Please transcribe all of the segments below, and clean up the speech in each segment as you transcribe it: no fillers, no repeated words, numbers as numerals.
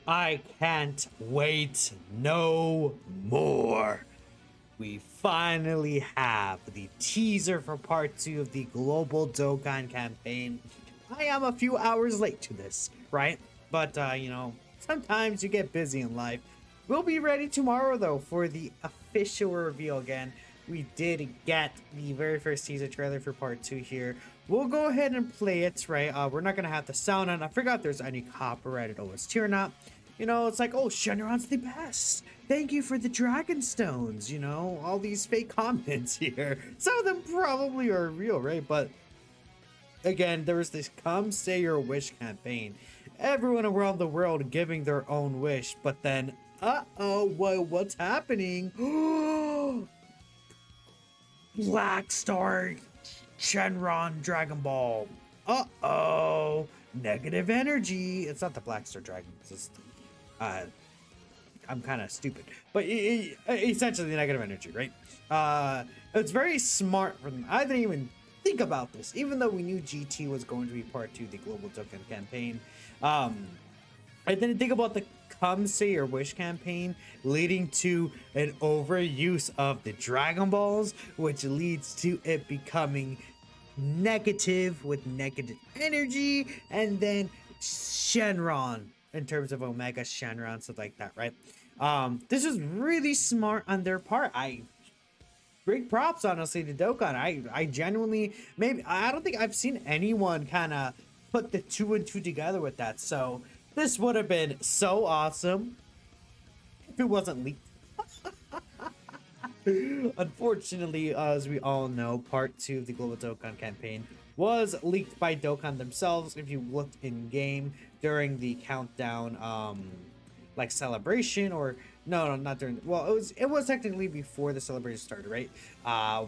I can't wait no more. We finally have the teaser for part 2 of the Global Dokkan campaign. I am a few hours late to this, right? But, sometimes you get busy in life. We'll be ready tomorrow, though, for the official reveal again. We did get the very first teaser trailer for part 2 here. We'll go ahead and play it, right? We're not going to have the sound on. I forgot if there's any copyrighted OST or not. It's like, oh, Shenron's the best. Thank you for the dragon stones. All these fake comments here. Some of them probably are real, right? But again, there was this Come Say Your Wish campaign. Everyone around the world giving their own wish. But then, what's happening? Black Star Shenron Dragon Ball. Negative energy. It's not the Black Star Dragon. It's just I'm kind of stupid, but essentially the negative energy, right? It's very smart for them. I didn't even think about this, even though we knew GT was going to be part 2 of the Global Dokkan campaign. I didn't think about the Come Say Your Wish campaign leading to an overuse of the Dragon Balls, which leads to it becoming negative with negative energy, and then Shenron in terms of Omega Shenron, stuff like that, right? This is really smart on their part. Big props, honestly, to Dokkan. I genuinely, maybe, I don't think I've seen anyone kind of put the 2 and 2 together with that. So this would have been so awesome if it wasn't leaked. Unfortunately, as we all know, part 2 of the Global Dokkan campaign was leaked by Dokkan themselves. If you looked in game during the countdown, like celebration, or no, not during. Well, it was technically before the celebration started, right?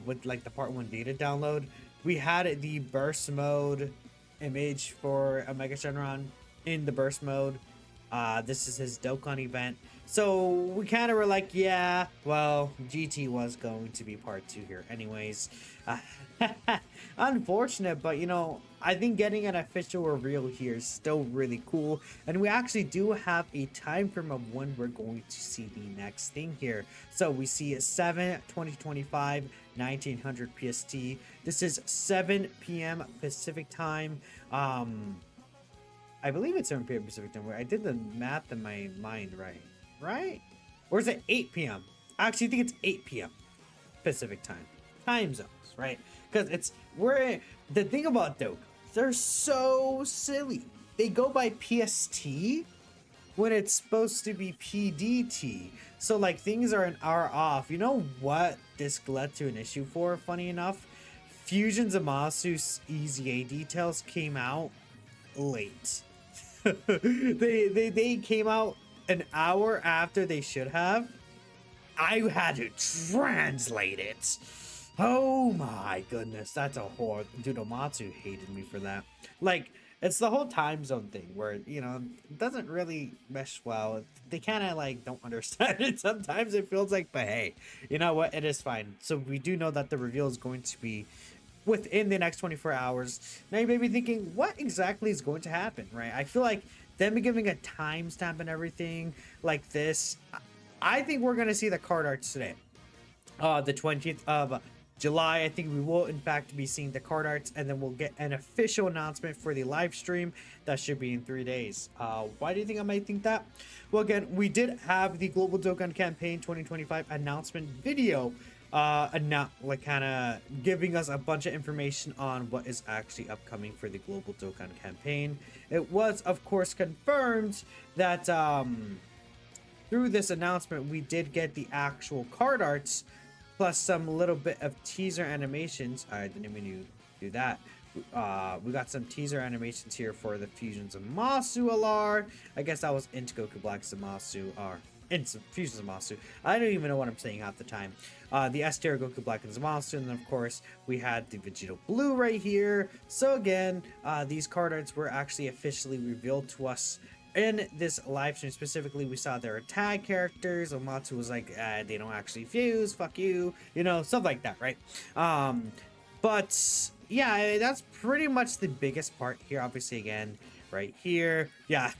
With like the part 1 beta download, we had the burst mode image for Omega Shenron in the burst mode. This is his Dokkan event. So we kind of were like, yeah, well, GT was going to be part 2 here anyways. Unfortunate, but I think getting an official reveal here is still really cool. And we actually do have a time frame of when we're going to see the next thing here. So we see 7/20/25, 1900 PST. This is 7 p.m. Pacific time. I believe it's 7 p.m. Pacific time. I did the math in my mind, right? Or is it 8 p.m.? I actually think it's 8 p.m. Pacific time. Time zones, right? Because the thing about Dokkan, they're so silly. They go by PST when it's supposed to be PDT. So like things are an hour off. You know what this led to an issue for, funny enough? Fusion Zamasu's EZA details came out late. they came out an hour after they should have. I had to translate it. Oh my goodness, that's a horror. Dude, Omatsu hated me for that. Like, it's the whole time zone thing where, it doesn't really mesh well. They kind of like don't understand it. Sometimes it feels like, but hey, you know what? It is fine. So we do know that the reveal is going to be within the next 24 hours. Now you may be thinking, what exactly is going to happen, right? I feel like them giving a timestamp and everything like this, I think we're going to see the card arts today. The 20th of July, I think we will in fact be seeing the card arts, and then we'll get an official announcement for the live stream that should be in 3 days. Why do you think I might think that? Well, again, we did have the Global Dokkan Campaign 2025 announcement video, kind of giving us a bunch of information on what is actually upcoming for the Global Dokkan campaign. It was, of course, confirmed that through this announcement, we did get the actual card arts, plus some little bit of teaser animations. I didn't even do that. We got some teaser animations here for the Fusion Zamasu LR. I guess that was into Goku Black Zamasu, or into Fusion Zamasu. I don't even know what I'm saying half the time. The S-tier Goku Black and Zamasu, and then of course we had the Vegeta Blue right here. So again, these card arts were actually officially revealed to us in this live stream. Specifically, we saw their tag characters. Omatsu was like, they don't actually fuse, fuck you, stuff like that, right? But yeah, that's pretty much the biggest part here. Obviously, again, right here. Yeah.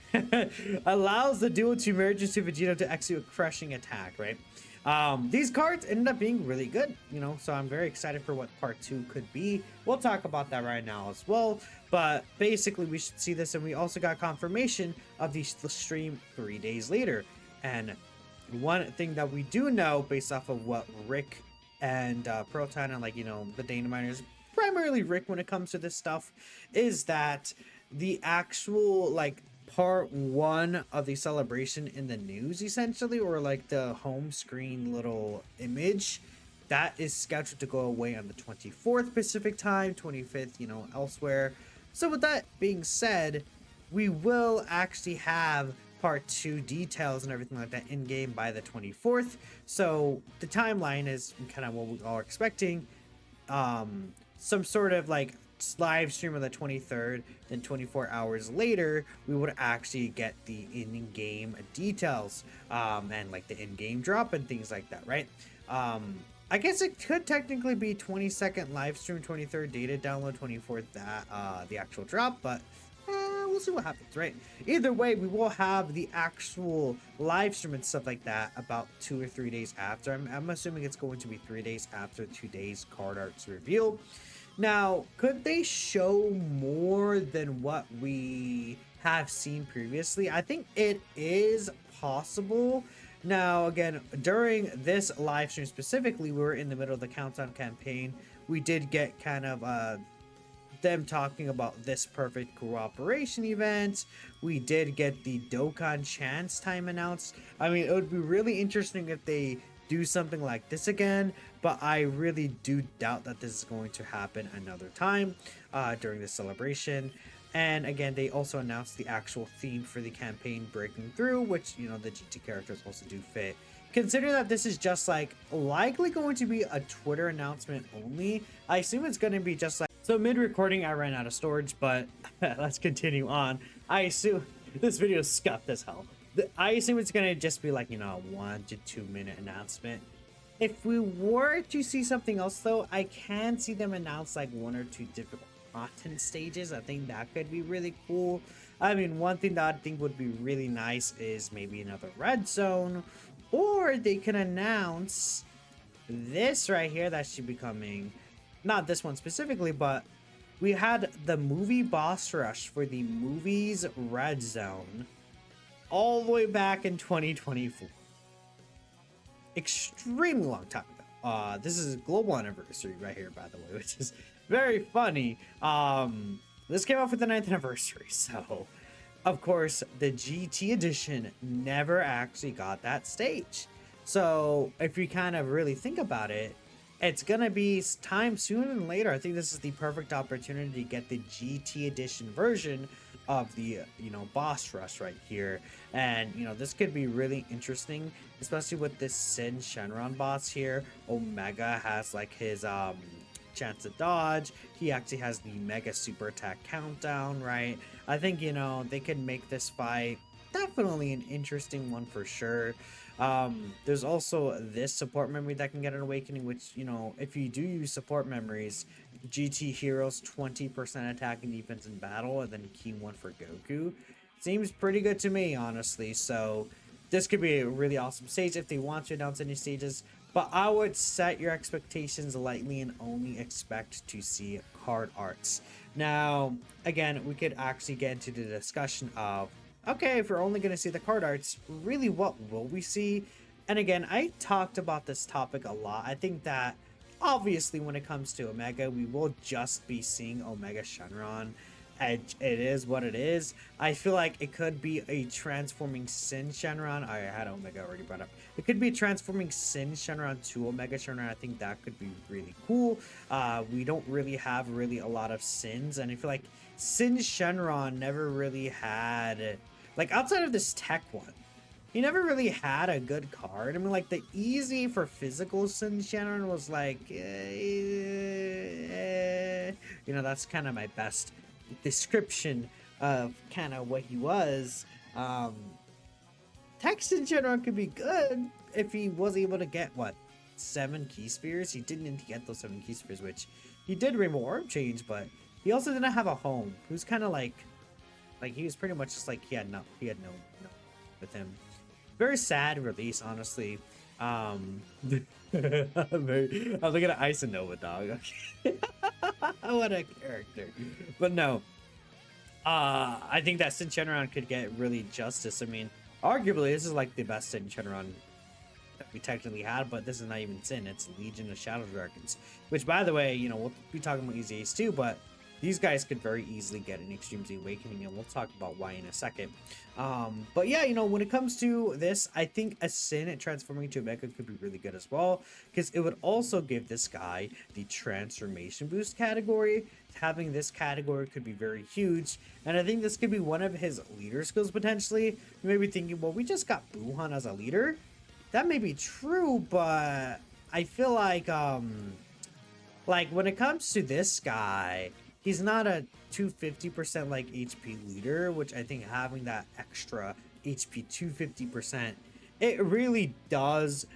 Allows the duo to merge into Vegeta to execute a crushing attack, right? These cards ended up being really good, you know, so I'm very excited for what part 2 could be. We'll talk about that right now as well, but basically we should see this, and we also got confirmation of the stream 3 days later. And one thing that we do know based off of what Rick and Proton and, like, you know, the Dynamiters, primarily Rick when it comes to this stuff, is that the actual, like, part 1 of the celebration in the news, essentially, or like the home screen little image, that is scheduled to go away on the 24th Pacific time, 25th, you know, elsewhere. So with that being said, we will actually have part 2 details and everything like that in game by the 24th. So the timeline is kind of what we are expecting. Some sort of like live stream on the 23rd, then 24 hours later we would actually get the in-game details, and like the in-game drop and things like that, right? I guess it could technically be 22nd live stream, 23rd data download, 24th that the actual drop, but we'll see what happens, right? Either way, we will have the actual live stream and stuff like that about 2 or 3 days after. I'm assuming it's going to be 3 days after today's card arts reveal. Now, could they show more than what we have seen previously? I think it is possible. Now, again, during this live stream specifically, we were in the middle of the countdown campaign. We did get kind of them talking about this perfect cooperation event. We did get the Dokkan chance time announced. I mean, it would be really interesting if they do something like this again, but I really do doubt that this is going to happen another time during the celebration. And again, they also announced the actual theme for the campaign, Breaking Through, which, you know, the GT characters also do fit. Consider that this is just like likely going to be a Twitter announcement only. I assume it's going to be just like, so mid-recording I ran out of storage, but let's continue on. I assume this video is scuffed as hell. I assume it's going to just be like, you know, a 1 to 2 minute announcement. If we were to see something else though, I can see them announce like 1 or 2 different content stages. I think that could be really cool. I mean, one thing that I think would be really nice is maybe another red zone, or they can announce this right here that should be coming. Not this one specifically, but we had the movie boss rush for the movie's red zone all the way back in 2024. Extremely long time ago. This is a global anniversary right here, by the way, which is very funny. This came out for the 9th anniversary, so of course the GT edition never actually got that stage. So if you kind of really think about it, it's gonna be time sooner than later. I think this is the perfect opportunity to get the GT edition version of the, you know, boss rush right here. And, you know, this could be really interesting, especially with this Shenron boss here. Omega has like his chance to dodge. He actually has the mega super attack countdown, right? I think, you know, they could make this fight definitely an interesting one for sure. There's also this support memory that can get an awakening, which, you know, if you do use support memories, GT heroes 20% attack and defense in battle, and then key 1 for Goku. Seems pretty good to me, honestly. So this could be a really awesome stage if they want to announce any stages, but I would set your expectations lightly and only expect to see card arts. Now, again, we could actually get into the discussion of, okay, if we're only going to see the card arts, really what will we see? And again, I talked about this topic a lot. I think that obviously when it comes to Omega, we will just be seeing Omega Shenron. It is what it is. I feel like it could be a transforming Sin Shenron. I had Omega already brought up. It could be a transforming Sin Shenron to Omega Shenron. I think that could be really cool. We don't really have a lot of Sins, and I feel like Sin Shenron never really had, like, outside of this tech one, he never really had a good card. I mean, like, the easy for physical Sin Shenron was like, you know, that's kind of my best description of kind of what he was. Tech Sin Shenron could be good if he was able to get, what, 7 key spheres? He didn't need to get those 7 key spheres, which he did Rainbow Orb change, but he also didn't have a home. He was kind of like, Like he was pretty much just like he had no with him. Very sad release, honestly. I'm looking at Ice and Nova, dog. Okay. What a character. But no, I think that Shenron could get really justice. I mean, arguably, this is like the best Shenron that we technically had, but this is not even Sin. It's Legion of Shadow Dragons, which, by the way, you know, we'll be talking about Easy Ace too, but these guys could very easily get an Extreme Z Awakening, and we'll talk about why in a second. But yeah, you know, when it comes to this, I think a Sin transforming to a Mega could be really good as well, because it would also give this guy the Transformation Boost category. Having this category could be very huge, and I think this could be one of his leader skills potentially. You may be thinking, well, we just got Buhan as a leader. That may be true, but I feel like when it comes to this guy, he's not a 250% like HP leader, which I think having that extra HP 250%, it really does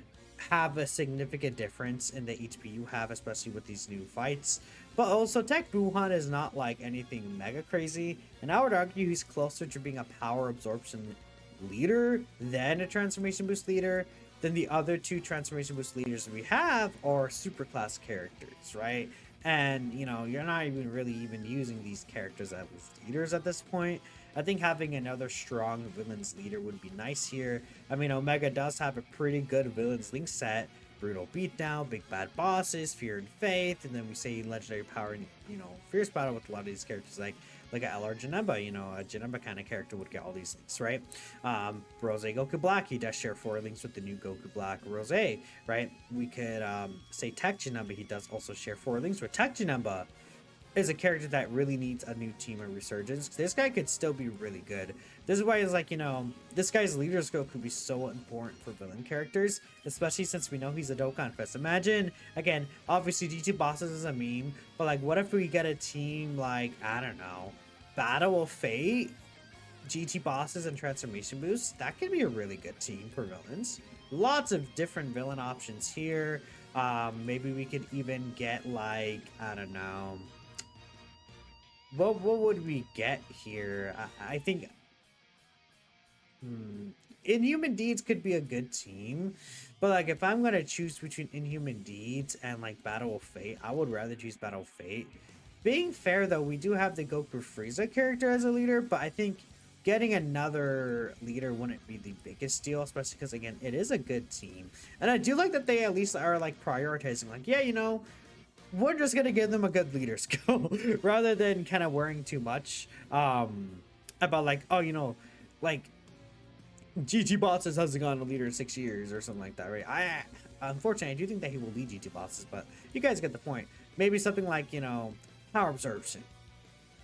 have a significant difference in the HP you have, especially with these new fights. But also, Tech Buhan is not like anything mega crazy, and I would argue he's closer to being a power absorption leader than a transformation boost leader. Then the other two transformation boost leaders we have are super class characters, right? And you know, you're not even really even using these characters as leaders at this point. I think having another strong villains leader would be nice here. I mean, Omega does have a pretty good villains link set: brutal beatdown, big bad bosses, fear and faith, and then we say legendary power and, you know, fierce battle with a lot of these characters like a LR Janemba. You know, a Janemba kind of character would get all these links, right? Rose Goku Black, he does share 4 links with the new Goku Black Rose, right? We could say Tech Janemba, he does also share 4 links with Tech Janemba. Is a character that really needs a new team of resurgence. This guy could still be really good. This is why it's like, you know, this guy's leader skill could be so important for villain characters, especially since we know he's a Dokkan Fest. Imagine, again, obviously GT Bosses is a meme, but like, what if we get a team like, I don't know, Battle of Fate, GT Bosses, and Transformation Boosts? That could be a really good team for villains. Lots of different villain options here. Maybe we could even get like, I don't know, what would we get here? I think Inhuman Deeds could be a good team, but like if I'm gonna choose between Inhuman Deeds and like Battle of Fate, I would rather choose Battle of Fate. Being fair though, we do have the Goku Frieza character as a leader, but I think getting another leader wouldn't be the biggest deal, especially because again, it is a good team, and I do like that they at least are like prioritizing, like, yeah, you know, we're just gonna give them a good leader skill rather than kind of worrying too much about like, oh, you know, like GT Bosses hasn't gone a leader in 6 years or something like that, right? I unfortunately I do think that he will lead GT Bosses, but you guys get the point. Maybe something like, you know, Power Absorption.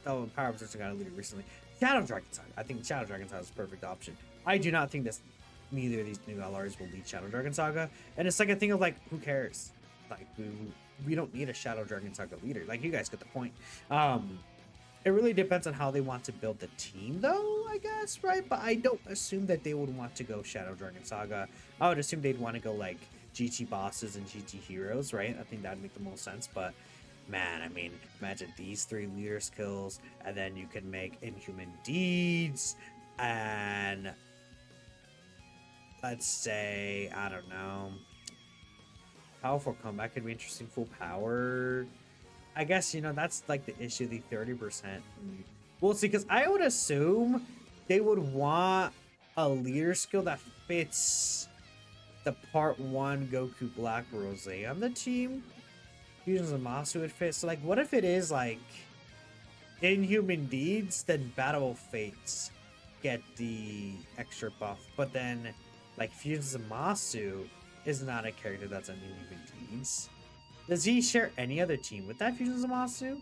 Oh, Power Absorption got a leader recently. Shadow Dragon Saga. I think Shadow Dragon Saga is a perfect option. I do not think this neither of these new LRs will lead Shadow Dragon Saga, and it's like a thing of like, who cares? Like we don't need a Shadow Dragon Saga leader. Like, you guys get the point. It really depends on how they want to build the team, though, I guess, right? But I don't assume that they would want to go Shadow Dragon Saga. I would assume they'd want to go like GT Bosses and GT Heroes, right? I think that'd make the most sense. But man, I mean, imagine these 3 leader skills, and then you can make Inhuman Deeds, and let's say, I don't know, Powerful Comeback could be interesting. Full power, I guess, you know, that's like the issue, the 30%. We'll see, because I would assume they would want a leader skill that fits the Part 1 Goku Black Rose on the team. Fusions of Masu would fit. So, like, what if it is like Inhuman Deeds, then Battle of Fates get the extra buff, but then like Fusions of Masu is not a character that's on Inhuman Deeds. Does he share any other team with that Fusions of Masu?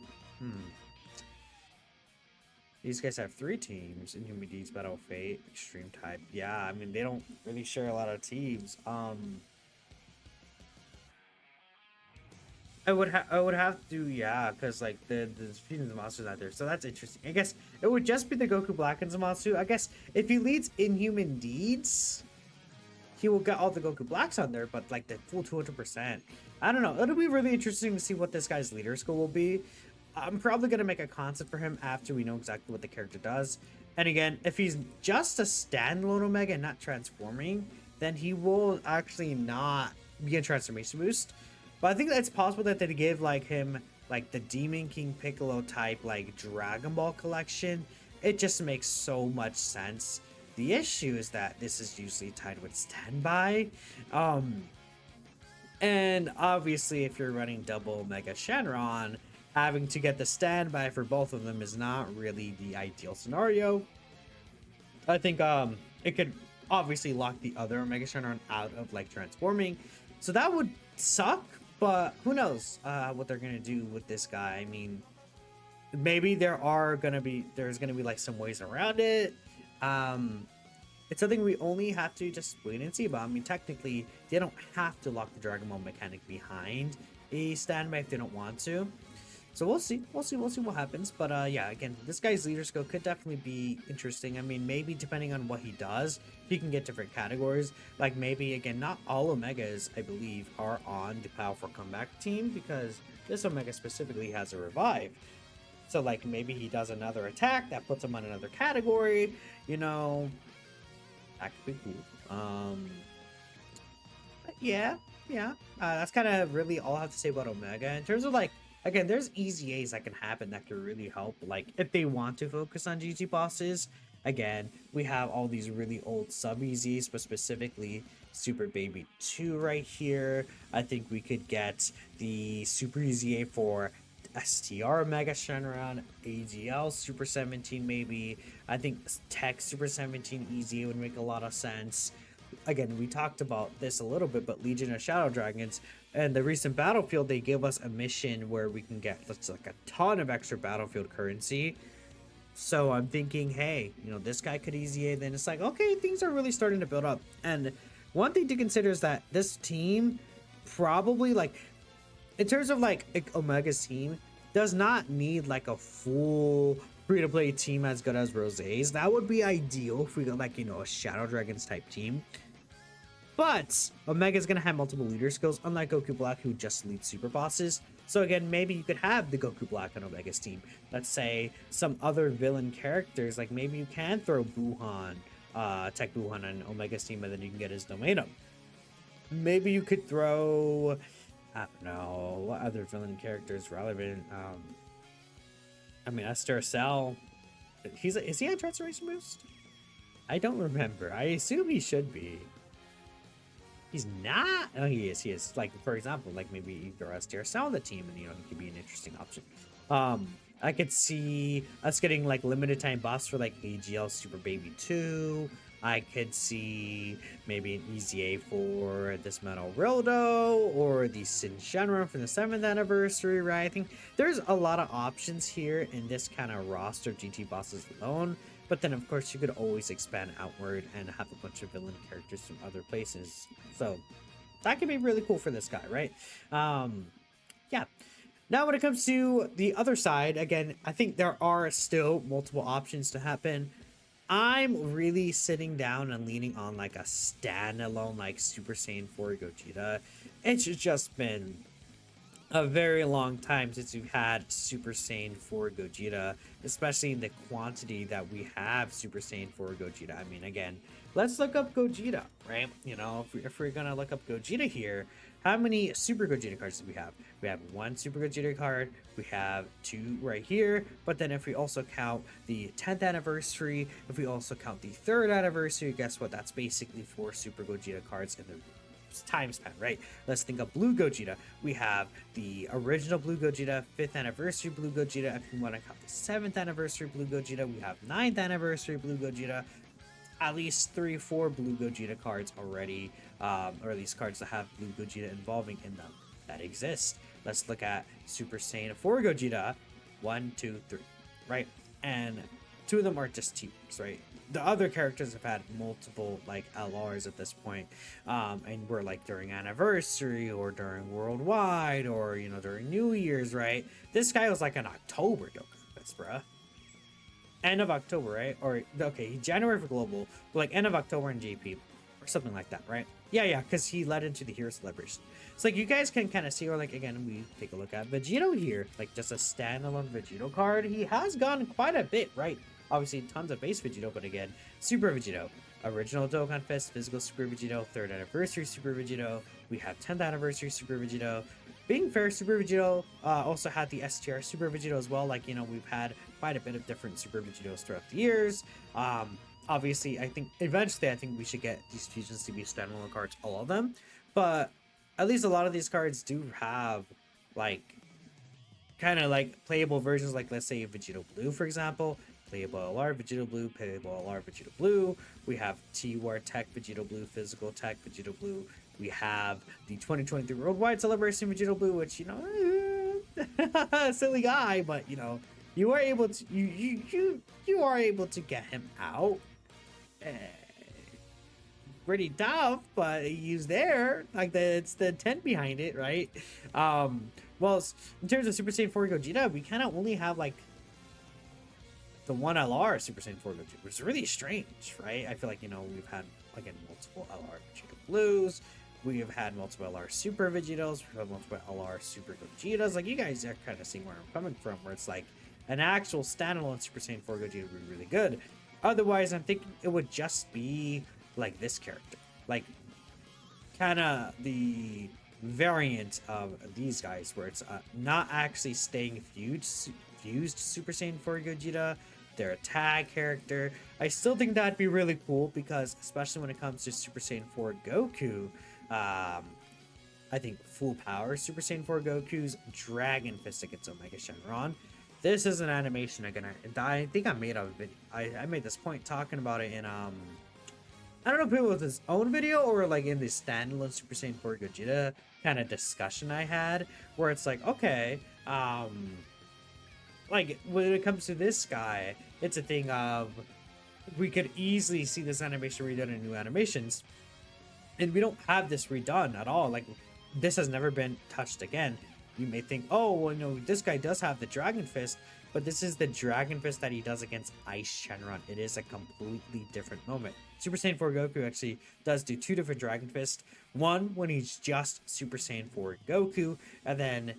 These guys have 3 teams: Inhuman Deeds, Battle of Fate, Extreme Type. Yeah, I mean, they don't really share a lot of teams. I would have to, yeah, because like the Fusions of Masu out there, so that's interesting. I guess it would just be the Goku Black and Zamasu. I guess if he leads Inhuman Deeds, he will get all the Goku Blacks on there, but like the full 200%. I don't know. It'll be really interesting to see what this guy's leader skill will be. I'm probably going to make a concept for him after we know exactly what the character does. And again, if he's just a standalone Omega and not transforming, then he will actually not be a transformation boost. But I think that it's possible that they give like him like the Demon King Piccolo type like Dragon Ball collection. It just makes so much sense. The issue is that this is usually tied with standby. And obviously if you're running double Omega Shenron, having to get the standby for both of them is not really the ideal scenario. I think it could obviously lock the other Omega Shenron out of like transforming. So that would suck, but who knows what they're gonna do with this guy. I mean, maybe there's gonna be like some ways around it. It's something we only have to just wait and see about. I mean, technically, they don't have to lock the Dragon Ball mechanic behind a standby if they don't want to. So we'll see what happens. But yeah, again, this guy's leader skill could definitely be interesting. I mean, maybe depending on what he does, he can get different categories. Like maybe, again, not all Omegas, I believe, are on the Powerful Comeback team, because this Omega specifically has a revive. So like maybe he does another attack that puts him on another category, you know. That could be cool. But yeah. That's kind of really all I have to say about Omega. In terms of like, again, there's easy A's that can happen that could really help. Like if they want to focus on GT bosses, again, we have all these really old sub EZs, but specifically Super Baby 2 right here. I think we could get the Super EZA for STR Mega Shenron, AGL Super 17 maybe. I think Tech Super 17 EZA would make a lot of sense. Again, we talked about this a little bit, but Legion of Shadow Dragons and the recent Battlefield, they give us a mission where we can get like a ton of extra Battlefield currency. So I'm thinking, hey, you know, this guy could EZA, then it's like, okay, things are really starting to build up. And one thing to consider is that this team probably, like, in terms of like Omega's team, does not need like a full free-to-play team as good as Rosé's. That would be ideal if we got like, you know, a Shadow Dragons type team. But Omega's gonna have multiple leader skills, unlike Goku Black, who just leads super bosses. So again, maybe you could have the Goku Black on Omega's team. Let's say some other villain characters, like maybe you can throw Buhan, Tech Buhan on Omega's team, and then you can get his domain up. Maybe you could throw, I don't know, what other villain characters relevant? I mean, Esther Cell. Is he on Transformation Boost? I don't remember. I assume he should be. He's not. Oh, he is. He is. Like, for example, like maybe you throw Esther Cell on the team, and you know, he could be an interesting option. I could see us getting like limited time boss for like AGL Super Baby 2. I could see maybe an EZA for this Metal Rildo or the Shenron from the 7th anniversary, right? I think there's a lot of options here in this kind of roster of GT bosses alone. But then, of course, you could always expand outward and have a bunch of villain characters from other places. So that could be really cool for this guy, right? Yeah. Now, when it comes to the other side, again, I think there are still multiple options to happen. I'm really sitting down and leaning on like a standalone like Super Saiyan 4 Gogeta. It's just been a very long time since we've had Super Saiyan 4 Gogeta, especially in the quantity that we have Super Saiyan 4 Gogeta. I mean, again, let's look up Gogeta, right? You know, if we're gonna look up Gogeta here, how many Super Gogeta cards do we have? We have one Super Gogeta card, we have two right here, but then if we also count the 10th anniversary, if we also count the 3rd anniversary, guess what? That's basically 4 Super Gogeta cards in the time span, right? Let's think of Blue Gogeta. We have the original Blue Gogeta, 5th anniversary Blue Gogeta. If we want to count the 7th anniversary Blue Gogeta, we have 9th anniversary Blue Gogeta. At least 3-4 Blue Gogeta cards already, or at least cards that have Blue Gogeta involving in them that exist. Let's look at Super Saiyan 4 Gogeta. 1, 2, 3, right? And 2 of them are just teams, right? The other characters have had multiple like LRs at this point, and we're like during anniversary or during worldwide or, you know, during New Year's, right? This guy was like an October Dokkan, bruh. End of October, right? Or okay, January for global, but like end of October in JP or something like that, right? Yeah, because he led into the hero celebration. It's like you guys can kind of see, or like again, we take a look at Vegito here, like just a standalone Vegito card. He has gone quite a bit, right? Obviously, tons of base Vegito, but again, Super Vegito. Original Dokkan Fest, Physical Super Vegito, 3rd Anniversary Super Vegito. We have 10th Anniversary Super Vegito. Being fair, Super Vegito also had the STR Super Vegito as well. Like, you know, we've had quite a bit of different Super Vegitos throughout the years. Obviously, I think eventually, I think we should get these fusions to be standalone cards, all of them. But at least a lot of these cards do have, like, kind of like playable versions, like let's say Vegito Blue, for example. Playable LR Vegito Blue, playable LR Vegito Blue. We have T-War Tech Vegito Blue, Physical Tech Vegito Blue. We have the 2023 Worldwide Celebration Vegito Blue, which, you know, silly guy, but you know, you are able to you are able to get him out. Eh, pretty tough, but he's there. Like it's the intent behind it, right? Well, in terms of Super Saiyan 4 Gogeta, we kind of only have like the one LR Super Saiyan 4 Gogeta, which is really strange, right? I feel like, you know, we've had, again, multiple LR Vegeta Blues. We have had multiple LR Super Vegetos. We've had multiple LR Super Gogetas. Like, you guys are kind of seeing where I'm coming from, where it's like an actual standalone Super Saiyan 4 Gogeta would be really good. Otherwise, I'm thinking it would just be like this character. Like, kind of the variant of these guys, where it's not actually staying fused Super Saiyan 4 Gogeta. They're a tag character. I still think that'd be really cool because, especially when it comes to Super Saiyan 4 Goku, I think full power Super Saiyan 4 Goku's Dragon Fist against Omega Shenron. This is an animation I think I made a video. I made this point talking about it in I don't know if it was his own video or like in the standalone Super Saiyan 4 Gogeta kind of discussion I had, where it's like, okay, like when it comes to this guy, it's a thing of we could easily see this animation redone in new animations, and we don't have this redone at all. Like, this has never been touched again. You may think, oh, well, no, this guy does have the Dragon Fist, but this is the Dragon Fist that he does against Ice Shenron. It is a completely different moment. Super Saiyan 4 Goku actually does do two different Dragon Fists. One when he's just Super Saiyan 4 Goku, and then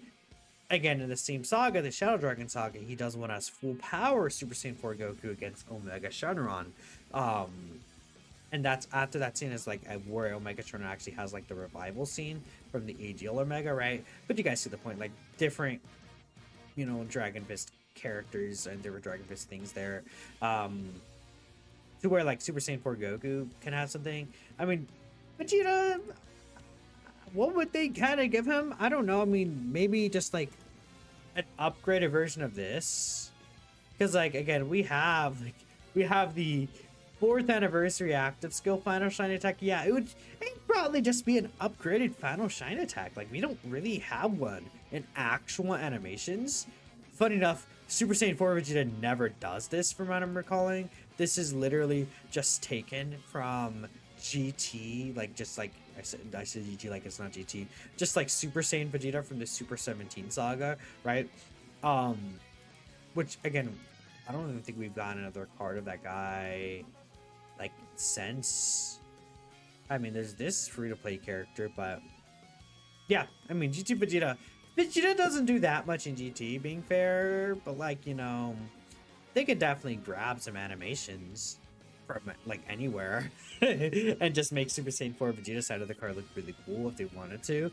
again in the same saga, the Shadow Dragon Saga, he does one as full power Super Saiyan 4 Goku against Omega Shenron. And that's after that scene is like where Omega Shenron actually has like the revival scene from the AGL Omega, right? But you guys see the point, like different, you know, Dragon Fist characters and different Dragon Fist things there. To where like Super Saiyan 4 Goku can have something. I mean, Vegeta, what would they kind of give him? I don't know. I mean, maybe just like an upgraded version of this, because like again, we have the 4th anniversary active skill final shine attack. Yeah, it'd probably just be an upgraded final shine attack. Like, we don't really have one in actual animations. Funny enough, Super Saiyan 4 Vegeta never does this, from what I'm recalling. This is literally just taken from GT, like just like I said GT like it's not GT, just like Super Saiyan Vegeta from the Super 17 saga, right? Which again, I don't even think we've gotten another card of that guy like since. I mean, there's this free-to-play character, but yeah, I mean, GT Vegeta doesn't do that much in GT, being fair, but like, you know, they could definitely grab some animations from like anywhere and just make Super Saiyan 4 Vegeta side of the card look really cool if they wanted to.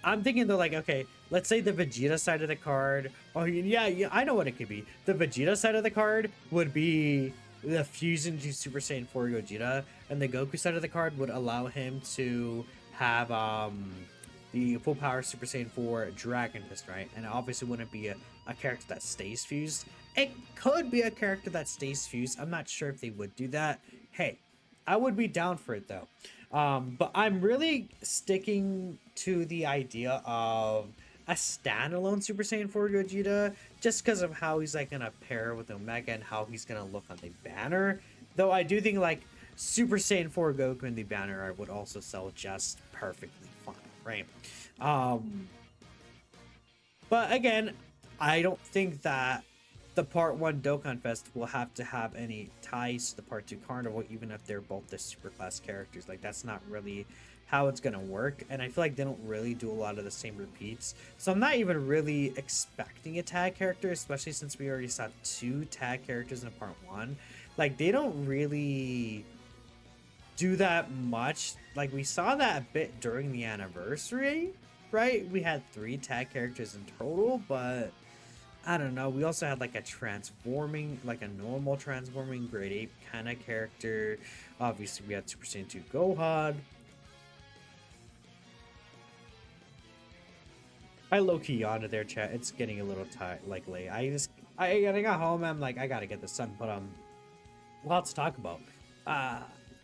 I'm thinking though, like, okay, let's say the Vegeta side of the card. Oh yeah, I know what it could be. The Vegeta side of the card would be the fusion to Super Saiyan 4 Gogeta, and the Goku side of the card would allow him to have the full power Super Saiyan 4 Dragon Fist, right? And it obviously wouldn't be a character that stays fused. It could be a character that stays fused. I'm not sure if they would do that. Hey, I would be down for it though. But I'm really sticking to the idea of a standalone Super Saiyan 4 Gogeta, just because of how he's like gonna pair with Omega and how he's gonna look on the banner. Though I do think like Super Saiyan 4 Goku in the banner art would also sell just perfectly fine, right? But again, I don't think that the part 1 Dokkan Fest will have to have any ties to the part 2 Carnival, even if they're both the superclass characters. Like, that's not really how it's gonna work, and I feel like they don't really do a lot of the same repeats. So I'm not even really expecting a tag character, especially since we already saw 2 tag characters in part 1. Like, they don't really do that much. Like, we saw that a bit during the anniversary, right? We had 3 tag characters in total, but I don't know. We also had like a transforming, like a normal transforming grade 8 kind of character. Obviously, we had Super Saiyan 2 Gohan. I low-key yawned there, chat. It's getting a little tight, like late. I got home. I'm like, I gotta get this done, but lots to talk about.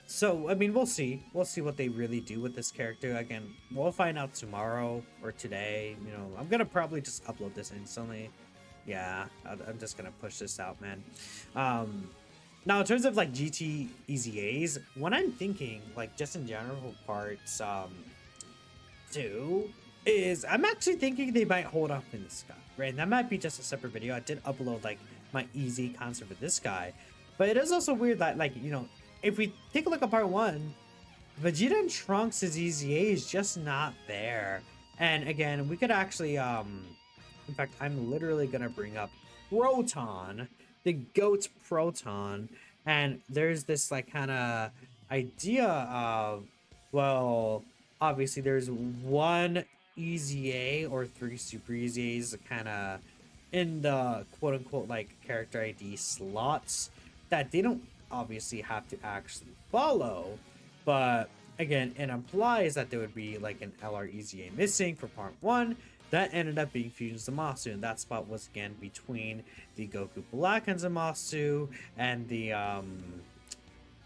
So I mean, we'll see. We'll see what they really do with this character. Again, we'll find out tomorrow or today. You know, I'm gonna probably just upload this instantly. Yeah, I'm just gonna push this out, man. Now in terms of like GT EZAs, what I'm thinking, like just in general parts, two, is I'm actually thinking they might hold up in this guy, right? And that might be just a separate video. I did upload like my easy concept with this guy, but it is also weird that, like, you know, if we take a look at part 1, Vegeta and Trunks' EZA is just not there. And again, we could actually in fact, I'm literally gonna bring up Proton, the GOAT Proton, and there's this like kind of idea of, well, obviously there's 1 EZA or 3 super EZAs kind of in the quote unquote like character ID slots that they don't obviously have to actually follow, but again, it implies that there would be like an LR EZA missing for part 1 that ended up being Fusion Zamasu, and that spot was again between the Goku Black and Zamasu and the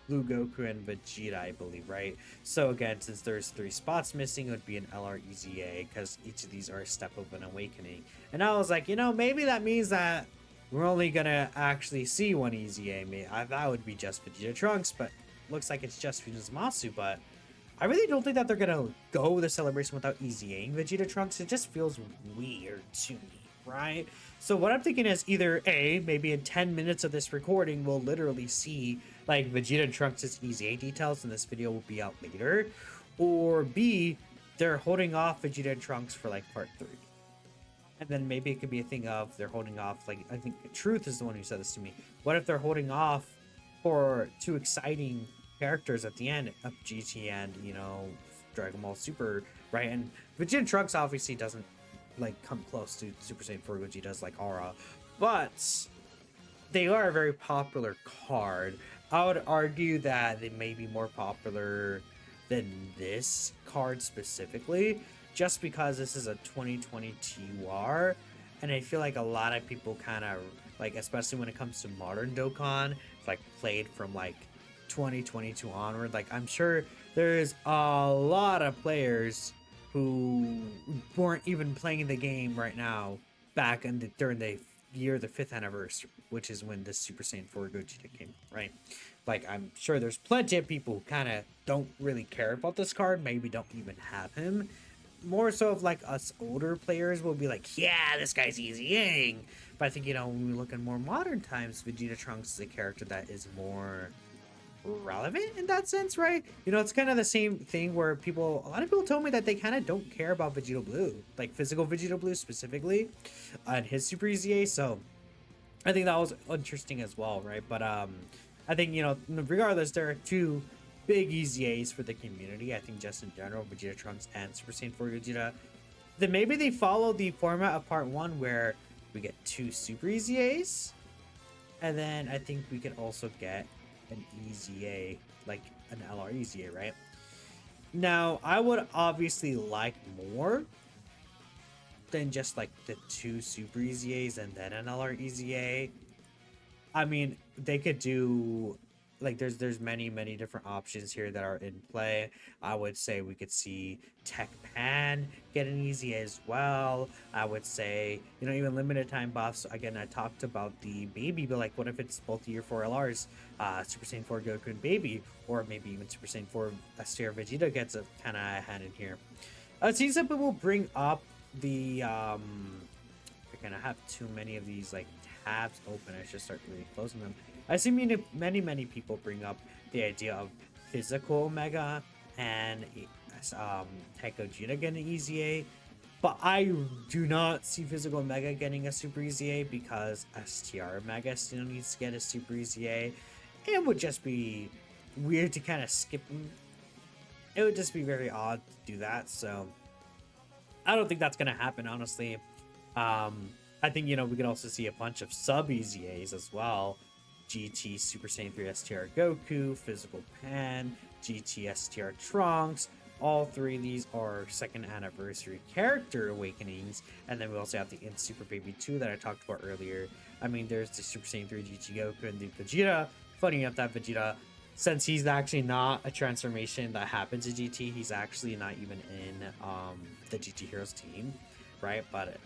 Blue Goku and Vegeta, I believe, right? So again, since there's 3 spots missing, it would be an LR EZA because each of these are a step of an awakening. And I was like, you know, maybe that means that we're only gonna actually see 1 EZA. I thought it would be just Vegeta Trunks, but looks like it's just Fusion Zamasu. But I really don't think that they're gonna go the celebration without EZAing Vegeta Trunks. It just feels weird to me, right? So what I'm thinking is either A, maybe in 10 minutes of this recording, we'll literally see like Vegeta Trunks' EZA details and this video will be out later, or B, they're holding off Vegeta Trunks for like part 3. And then maybe it could be a thing of they're holding off, like, I think Truth is the one who said this to me. What if they're holding off for 2 exciting characters at the end of GT and, you know, Dragon Ball Super, right? And Vegeta Trunks obviously doesn't like come close to Super Saiyan 4 Gogeta's like aura, but they are a very popular card. I would argue that they may be more popular than this card specifically, just because this is a 2020 TUR, and I feel like a lot of people kind of like, especially when it comes to modern Dokkan, like played from like 2022 onward. Like, I'm sure there's a lot of players who weren't even playing the game right now back in during the year the 5th anniversary, which is when this Super Saiyan 4 Gogeta came, right? Like, I'm sure there's plenty of people who kind of don't really care about this card, maybe don't even have him. More so of like us older players will be like, yeah, this guy's easying. But I think, you know, when we look in more modern times, Vegeta Trunks is a character that is more relevant in that sense, right? You know, it's kind of the same thing where a lot of people told me that they kind of don't care about Vegeta Blue, like physical Vegeta Blue specifically, and his Super EZA. So I think that was interesting as well, right? But I think, you know, regardless, there are 2 big EZAs for the community. I think just in general, Vegeta Trunks and Super Saiyan 4 Gogeta. Then maybe they follow the format of part 1 where we get 2 Super EZAs, and then I think we can also get an EZA, like an LR EZA, right? Now, I would obviously like more than just like the 2 Super EZAs and then an LR EZA. I mean, they could do like there's many different options here that are in play. I would say we could see Tech Pan get an EZA as well. I would say, you know, even limited time buffs. Again, I talked about the baby, but like, what if it's both year 4 LRs, Super Saiyan 4 Goku and baby, or maybe even Super Saiyan 4 Astera Vegeta gets a kind of hand in here. It seems that people will bring up the we're gonna have too many of these like tabs open, I should start really closing them. I see many people bring up the idea of physical Omega and Tech Gogeta getting EZA, but I do not see physical Omega getting a Super EZA because STR Omega still needs to get a Super EZA. It would just be weird to kind of skip them. It would just be very odd to do that, so I don't think that's gonna happen, honestly. I think, you know, we could also see a bunch of sub EZAs as well. GT Super Saiyan 3 STR Goku, Physical Pan, GT STR Trunks. All three of these are second anniversary character awakenings. And then we also have the In Super Baby 2 that I talked about earlier. I mean, there's the Super Saiyan 3 GT Goku and the Vegeta. Funny enough, that Vegeta, since he's actually not a transformation that happens in GT, he's actually not even in the GT Heroes team, right? But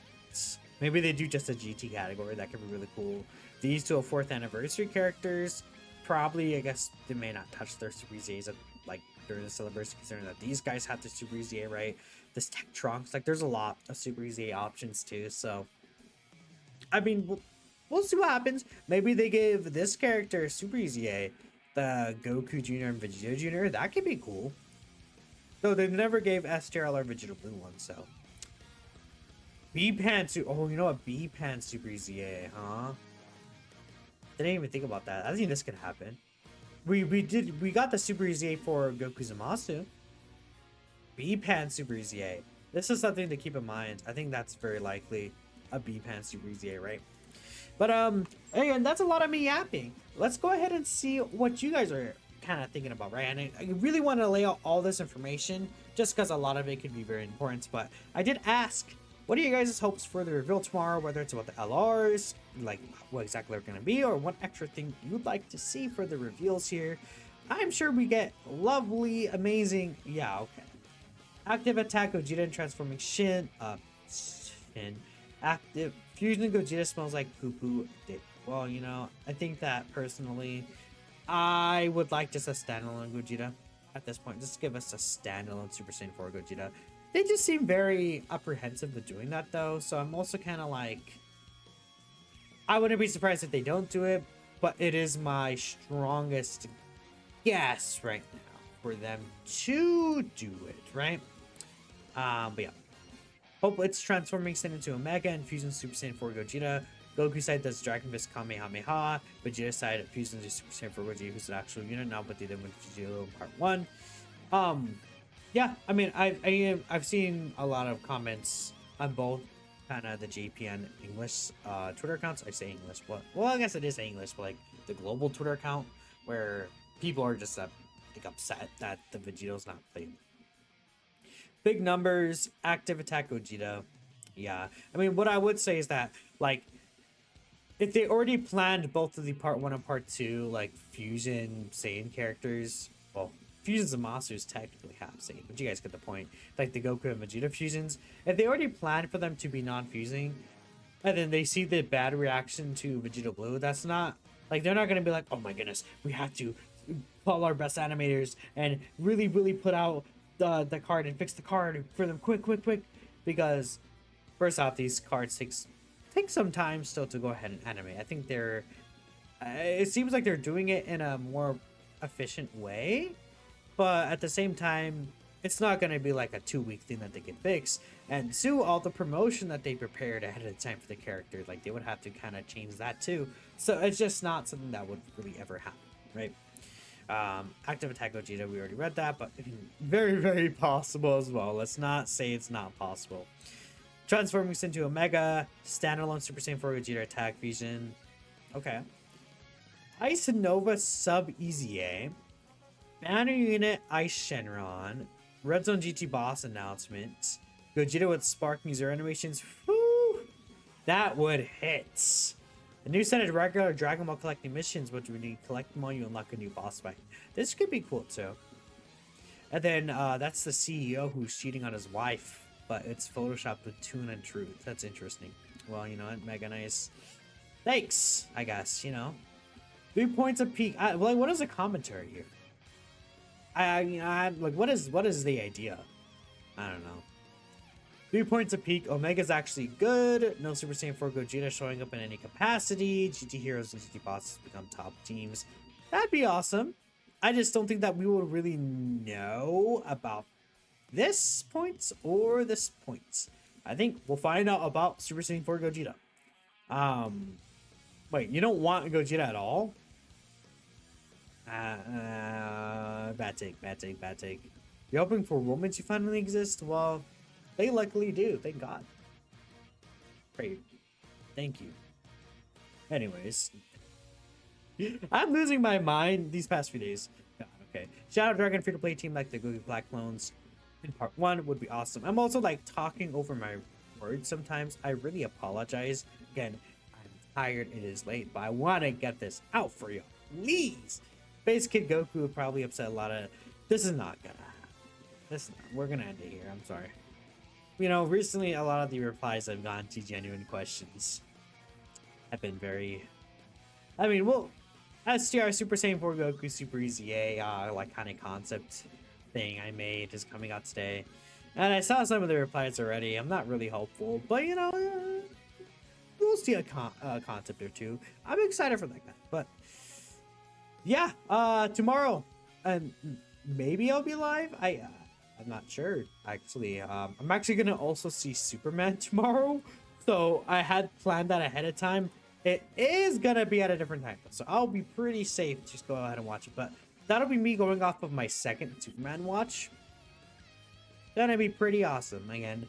maybe they do just a GT category. That could be really cool. These two are 4th anniversary characters. Probably, I guess, they may not touch their Super EZAs at, like, during the celebration, considering that these guys have the Super EZA, right? This Tech Trunks, like, there's a lot of Super EZA options too. So, I mean, we'll see what happens. Maybe they give this character Super EZA, the Goku Jr. and Vegeta Jr. That could be cool. Though they never gave STRL or Vegeta Blue one, so. B-Pan Super. Oh, you know what? B-Pan Super EZA, huh? Didn't even think about that. I think this could happen. We got the Super EZA for Goku Zamasu. B-Pan Super EZA. This is something to keep in mind. I think that's very likely a B-Pan Super EZA, right? But again, that's a lot of me yapping. Let's go ahead and see what you guys are kind of thinking about, right? And I really want to lay out all this information just because a lot of it could be very important. But I did ask, what are you guys' hopes for the reveal tomorrow? Whether it's about the LRs, like what exactly they're going to be, or what extra thing you'd like to see for the reveals here. I'm sure we get lovely, amazing, yeah, okay. Active Attack Gogeta and Transforming Shin. Active Fusion Gogeta smells like poo-poo. Well, you know, I think that personally, I would like just a standalone Gogeta at this point. Just give us a standalone Super Saiyan 4 Gogeta. They just seem very apprehensive to doing that, though. So I'm also kind of like, I wouldn't be surprised if they don't do it, but it is my strongest guess right now for them to do it, right? But yeah. Hope it's transforming Saiyan into Omega and fusing Super Saiyan 4 Gogeta. Goku side does Dragon Fist Kamehameha. Vegeta side fuses into Super Saiyan 4 Gogeta, who's an actual unit now, but they did with Vegeta in part 1. Yeah, I mean, I've seen a lot of comments on both kind of the JPN English Twitter accounts. I say English, but well, I guess it is English, but like the global Twitter account where people are just like upset that the Vegeta's not played. Big numbers, active attack Gogeta. Yeah, I mean, what I would say is that like if they already planned both of the part 1 and part 2 like fusion Saiyan characters, well, fusions of Masu's technically half Saiyan, but you guys get the point. Like the Goku and Vegeta fusions, if they already planned for them to be non-fusing, and then they see the bad reaction to Vegeta Blue, that's not like they're not gonna be like, oh my goodness, we have to call our best animators and really put out the card and fix the card for them quick, because first off, these cards take some time still to go ahead and animate. I think they're it seems like they're doing it in a more efficient way, but at the same time, it's not going to be like a 2-week thing that they can fix. And two, all the promotion that they prepared ahead of time for the character, like they would have to kind of change that too. So it's just not something that would really ever happen, right? Active Attack Gogeta, we already read that, but very possible as well. Let's not say it's not possible. Transforming into Omega, standalone Super Saiyan 4 Gogeta attack fusion. Okay. Ice Nova sub EZA. Banner unit Ice Shenron. Red Zone GT boss announcement. Gogeta with sparking zero animations. Whew, that would hit. The new set of regular Dragon Ball collecting missions, but when you collect them all, you unlock a new boss fight. This could be cool too. And then that's the CEO who's cheating on his wife, but it's photoshopped with tune and truth. That's interesting. Well, you know what? Mega nice. Thanks, I guess, you know. 3 points a peak. Like, what is the commentary here? Like, what is the idea? I don't know. 3 points a peak. Omega's actually good. No Super Saiyan 4 Gogeta showing up in any capacity. GT Heroes and GT Bosses become top teams. That'd be awesome. I just don't think that we will really know about this points or this points. I think we'll find out about Super Saiyan 4 Gogeta. Wait, you don't want Gogeta at all? Bad take, bad take, bad take. You're hoping for romance you finally exist? Well, they luckily do. Thank God. Great. Thank you. Anyways. I'm losing my mind these past few days. God, okay. Shadow Dragon free-to-play team like the Google Black Clones in part 1 would be awesome. I'm also like talking over my words sometimes. I really apologize. Again, I'm tired. It is late, but I want to get this out for you. Please. Base Kid Goku would probably upset a lot of... This is not gonna happen. We're gonna end it here. I'm sorry. You know, recently a lot of the replies I've gotten to genuine questions have been very... I mean, well, STR Super Saiyan 4 Goku Super Easy A, like kind of concept thing I made is coming out today. And I saw some of the replies already. I'm not really hopeful, but you know, we'll see a concept or two. I'm excited for that guy, but yeah, tomorrow, and maybe I'll be live. I'm not sure actually. I'm actually gonna also see Superman tomorrow, so I had planned that ahead of time. It is gonna be at a different time, so I'll be pretty safe. Just go ahead and watch it, but that'll be me going off of my second Superman watch. Gonna be pretty awesome. Again,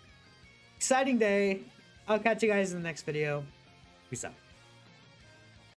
exciting day. I'll catch you guys in the next video. Peace out.